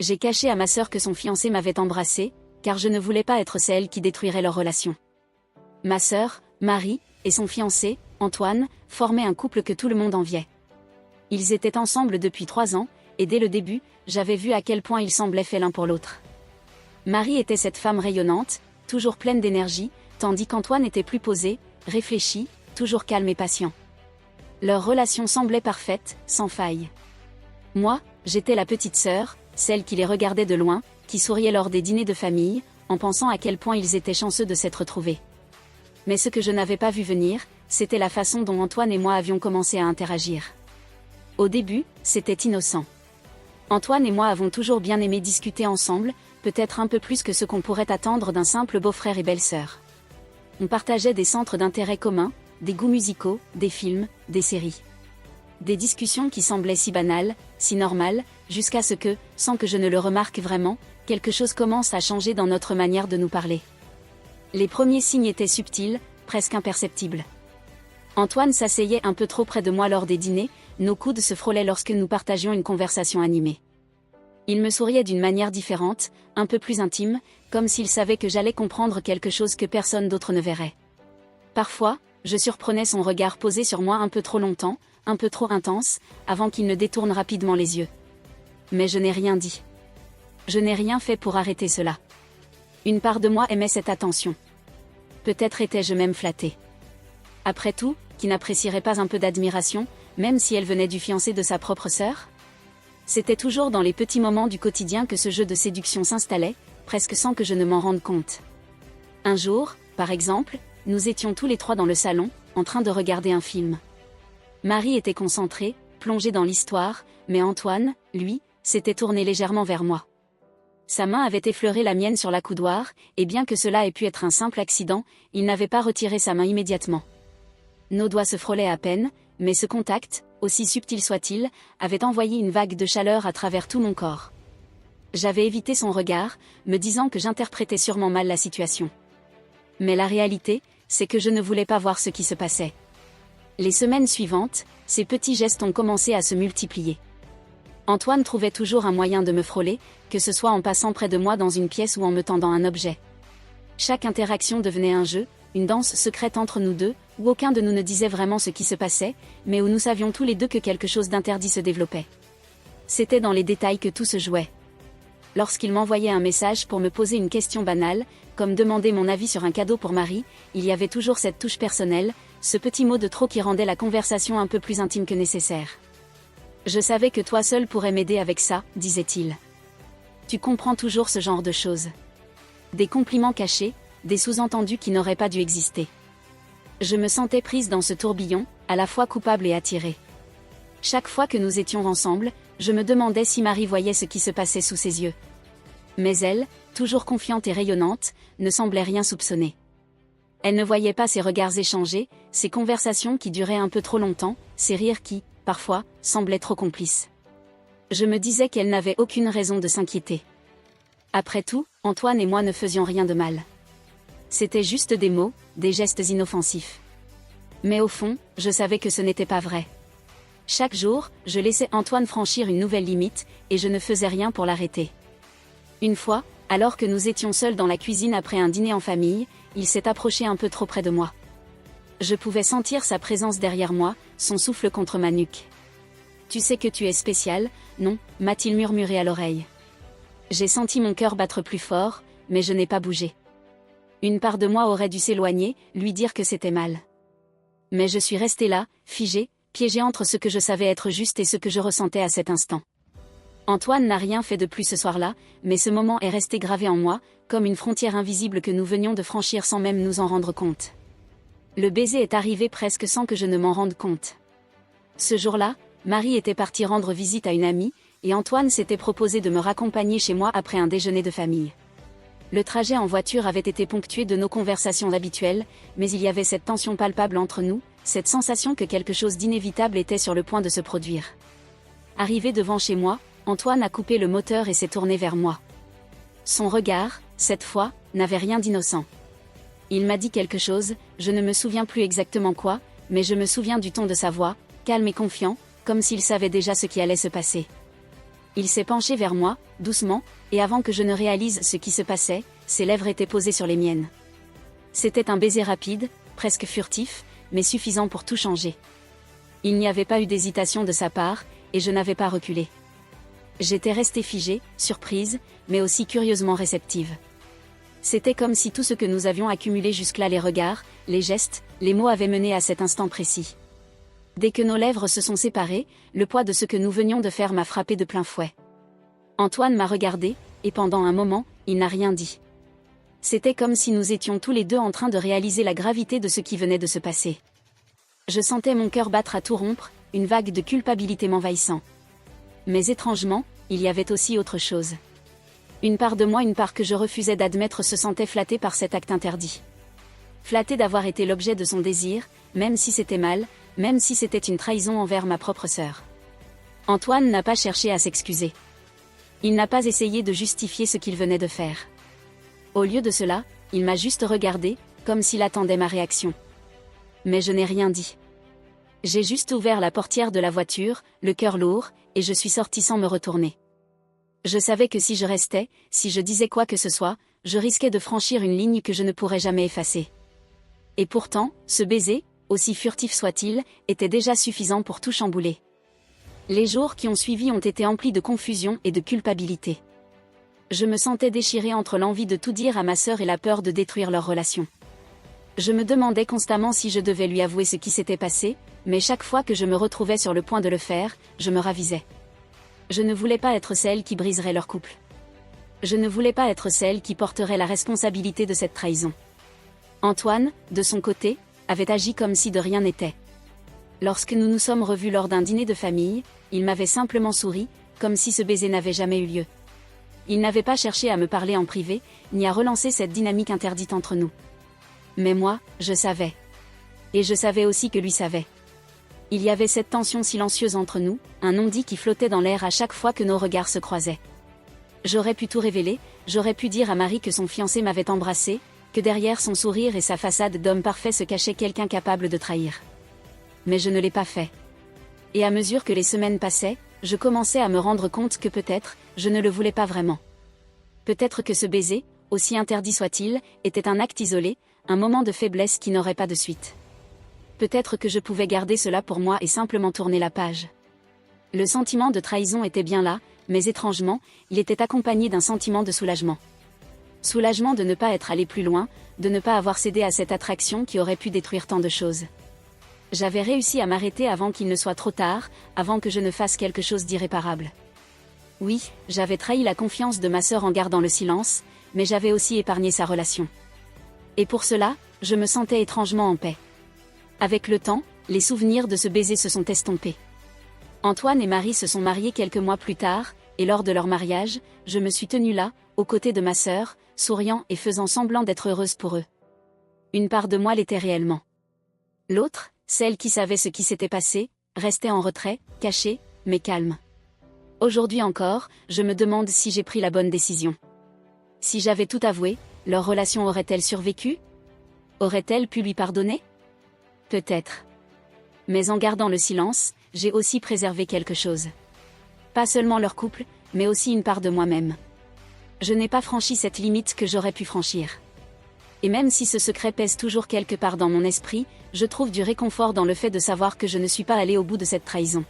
J'ai caché à ma sœur que son fiancé m'avait embrassée, car je ne voulais pas être celle qui détruirait leur relation. Ma sœur, Marie, et son fiancé, Antoine, formaient un couple que tout le monde enviait. Ils étaient ensemble depuis 3 ans, et dès le début, j'avais vu à quel point ils semblaient faits l'un pour l'autre. Marie était cette femme rayonnante, toujours pleine d'énergie, tandis qu'Antoine était plus posé, réfléchi, toujours calme et patient. Leur relation semblait parfaite, sans faille. Moi, j'étais la petite sœur, celle qui les regardait de loin, qui souriait lors des dîners de famille, en pensant à quel point ils étaient chanceux de s'être trouvés. Mais ce que je n'avais pas vu venir, c'était la façon dont Antoine et moi avions commencé à interagir. Au début, c'était innocent. Antoine et moi avons toujours bien aimé discuter ensemble, peut-être un peu plus que ce qu'on pourrait attendre d'un simple beau-frère et belle-sœur. On partageait des centres d'intérêt communs, des goûts musicaux, des films, des séries. Des discussions qui semblaient si banales, si normales, jusqu'à ce que, sans que je ne le remarque vraiment, quelque chose commence à changer dans notre manière de nous parler. Les premiers signes étaient subtils, presque imperceptibles. Antoine s'asseyait un peu trop près de moi lors des dîners, nos coudes se frôlaient lorsque nous partagions une conversation animée. Il me souriait d'une manière différente, un peu plus intime, comme s'il savait que j'allais comprendre quelque chose que personne d'autre ne verrait. Parfois, je surprenais son regard posé sur moi un peu trop longtemps, un peu trop intense, avant qu'il ne détourne rapidement les yeux. Mais je n'ai rien dit. Je n'ai rien fait pour arrêter cela. Une part de moi aimait cette attention. Peut-être étais-je même flattée. Après tout, qui n'apprécierait pas un peu d'admiration, même si elle venait du fiancé de sa propre sœur? C'était toujours dans les petits moments du quotidien que ce jeu de séduction s'installait, presque sans que je ne m'en rende compte. Un jour, par exemple, nous étions tous les 3 dans le salon, en train de regarder un film. Marie était concentrée, plongée dans l'histoire, mais Antoine, lui, s'était tourné légèrement vers moi. Sa main avait effleuré la mienne sur la coudoir, et bien que cela ait pu être un simple accident, il n'avait pas retiré sa main immédiatement. Nos doigts se frôlaient à peine, mais ce contact, aussi subtil soit-il, avait envoyé une vague de chaleur à travers tout mon corps. J'avais évité son regard, me disant que j'interprétais sûrement mal la situation. Mais la réalité, c'est que je ne voulais pas voir ce qui se passait. Les semaines suivantes, ces petits gestes ont commencé à se multiplier. Antoine trouvait toujours un moyen de me frôler, que ce soit en passant près de moi dans une pièce ou en me tendant un objet. Chaque interaction devenait un jeu, une danse secrète entre nous deux, où aucun de nous ne disait vraiment ce qui se passait, mais où nous savions tous les deux que quelque chose d'interdit se développait. C'était dans les détails que tout se jouait. Lorsqu'il m'envoyait un message pour me poser une question banale, comme demander mon avis sur un cadeau pour Marie, il y avait toujours cette touche personnelle, ce petit mot de trop qui rendait la conversation un peu plus intime que nécessaire. « Je savais que toi seul pourrais m'aider avec ça », disait-il. « Tu comprends toujours ce genre de choses. » Des compliments cachés, des sous-entendus qui n'auraient pas dû exister. Je me sentais prise dans ce tourbillon, à la fois coupable et attirée. Chaque fois que nous étions ensemble, je me demandais si Marie voyait ce qui se passait sous ses yeux. Mais elle, toujours confiante et rayonnante, ne semblait rien soupçonner. Elle ne voyait pas ces regards échangés, ces conversations qui duraient un peu trop longtemps, ces rires qui, parfois, semblaient trop complices. Je me disais qu'elle n'avait aucune raison de s'inquiéter. Après tout, Antoine et moi ne faisions rien de mal. C'était juste des mots, des gestes inoffensifs. Mais au fond, je savais que ce n'était pas vrai. Chaque jour, je laissais Antoine franchir une nouvelle limite, et je ne faisais rien pour l'arrêter. Une fois, alors que nous étions seuls dans la cuisine après un dîner en famille, il s'est approché un peu trop près de moi. Je pouvais sentir sa présence derrière moi, son souffle contre ma nuque. « Tu sais que tu es spécial, non ?» m'a-t-il murmuré à l'oreille. J'ai senti mon cœur battre plus fort, mais je n'ai pas bougé. Une part de moi aurait dû s'éloigner, lui dire que c'était mal. Mais je suis restée là, figée, piégée entre ce que je savais être juste et ce que je ressentais à cet instant. Antoine n'a rien fait de plus ce soir-là, mais ce moment est resté gravé en moi, comme une frontière invisible que nous venions de franchir sans même nous en rendre compte. Le baiser est arrivé presque sans que je ne m'en rende compte. Ce jour-là, Marie était partie rendre visite à une amie, et Antoine s'était proposé de me raccompagner chez moi après un déjeuner de famille. Le trajet en voiture avait été ponctué de nos conversations habituelles, mais il y avait cette tension palpable entre nous, cette sensation que quelque chose d'inévitable était sur le point de se produire. Arrivé devant chez moi, Antoine a coupé le moteur et s'est tourné vers moi. Son regard, cette fois, n'avait rien d'innocent. Il m'a dit quelque chose, je ne me souviens plus exactement quoi, mais je me souviens du ton de sa voix, calme et confiant, comme s'il savait déjà ce qui allait se passer. Il s'est penché vers moi, doucement, et avant que je ne réalise ce qui se passait, ses lèvres étaient posées sur les miennes. C'était un baiser rapide, presque furtif, mais suffisant pour tout changer. Il n'y avait pas eu d'hésitation de sa part, et je n'avais pas reculé. J'étais restée figée, surprise, mais aussi curieusement réceptive. C'était comme si tout ce que nous avions accumulé jusque-là, les regards, les gestes, les mots avaient mené à cet instant précis. Dès que nos lèvres se sont séparées, le poids de ce que nous venions de faire m'a frappé de plein fouet. Antoine m'a regardé, et pendant un moment, il n'a rien dit. C'était comme si nous étions tous les deux en train de réaliser la gravité de ce qui venait de se passer. Je sentais mon cœur battre à tout rompre, une vague de culpabilité m'envahissant. Mais étrangement, il y avait aussi autre chose. Une part de moi, une part que je refusais d'admettre, se sentait flattée par cet acte interdit. Flattée d'avoir été l'objet de son désir, même si c'était mal, même si c'était une trahison envers ma propre sœur. Antoine n'a pas cherché à s'excuser. Il n'a pas essayé de justifier ce qu'il venait de faire. Au lieu de cela, il m'a juste regardé, comme s'il attendait ma réaction. Mais je n'ai rien dit. J'ai juste ouvert la portière de la voiture, le cœur lourd, et je suis sortie sans me retourner. Je savais que si je restais, si je disais quoi que ce soit, je risquais de franchir une ligne que je ne pourrais jamais effacer. Et pourtant, ce baiser, aussi furtif soit-il, était déjà suffisant pour tout chambouler. Les jours qui ont suivi ont été emplis de confusion et de culpabilité. Je me sentais déchirée entre l'envie de tout dire à ma sœur et la peur de détruire leur relation. Je me demandais constamment si je devais lui avouer ce qui s'était passé, mais chaque fois que je me retrouvais sur le point de le faire, je me ravisais. Je ne voulais pas être celle qui briserait leur couple. Je ne voulais pas être celle qui porterait la responsabilité de cette trahison. Antoine, de son côté, avait agi comme si de rien n'était. Lorsque nous nous sommes revus lors d'un dîner de famille, il m'avait simplement souri, comme si ce baiser n'avait jamais eu lieu. Il n'avait pas cherché à me parler en privé, ni à relancer cette dynamique interdite entre nous. Mais moi, je savais. Et je savais aussi que lui savait. Il y avait cette tension silencieuse entre nous, un non-dit qui flottait dans l'air à chaque fois que nos regards se croisaient. J'aurais pu tout révéler, j'aurais pu dire à Marie que son fiancé m'avait embrassée, que derrière son sourire et sa façade d'homme parfait se cachait quelqu'un capable de trahir. Mais je ne l'ai pas fait. Et à mesure que les semaines passaient, je commençais à me rendre compte que peut-être, je ne le voulais pas vraiment. Peut-être que ce baiser, aussi interdit soit-il, était un acte isolé, un moment de faiblesse qui n'aurait pas de suite. Peut-être que je pouvais garder cela pour moi et simplement tourner la page. Le sentiment de trahison était bien là, mais étrangement, il était accompagné d'un sentiment de soulagement. Soulagement de ne pas être allé plus loin, de ne pas avoir cédé à cette attraction qui aurait pu détruire tant de choses. J'avais réussi à m'arrêter avant qu'il ne soit trop tard, avant que je ne fasse quelque chose d'irréparable. Oui, j'avais trahi la confiance de ma sœur en gardant le silence, mais j'avais aussi épargné sa relation. Et pour cela, je me sentais étrangement en paix. Avec le temps, les souvenirs de ce baiser se sont estompés. Antoine et Marie se sont mariés quelques mois plus tard, et lors de leur mariage, je me suis tenue là, aux côtés de ma sœur, souriant et faisant semblant d'être heureuse pour eux. Une part de moi l'était réellement. L'autre, celle qui savait ce qui s'était passé, restait en retrait, cachée, mais calme. Aujourd'hui encore, je me demande si j'ai pris la bonne décision. Si j'avais tout avoué, leur relation aurait-elle survécu? Aurait-elle pu lui pardonner? Peut-être. Mais en gardant le silence, j'ai aussi préservé quelque chose. Pas seulement leur couple, mais aussi une part de moi-même. Je n'ai pas franchi cette limite que j'aurais pu franchir. Et même si ce secret pèse toujours quelque part dans mon esprit, je trouve du réconfort dans le fait de savoir que je ne suis pas allée au bout de cette trahison.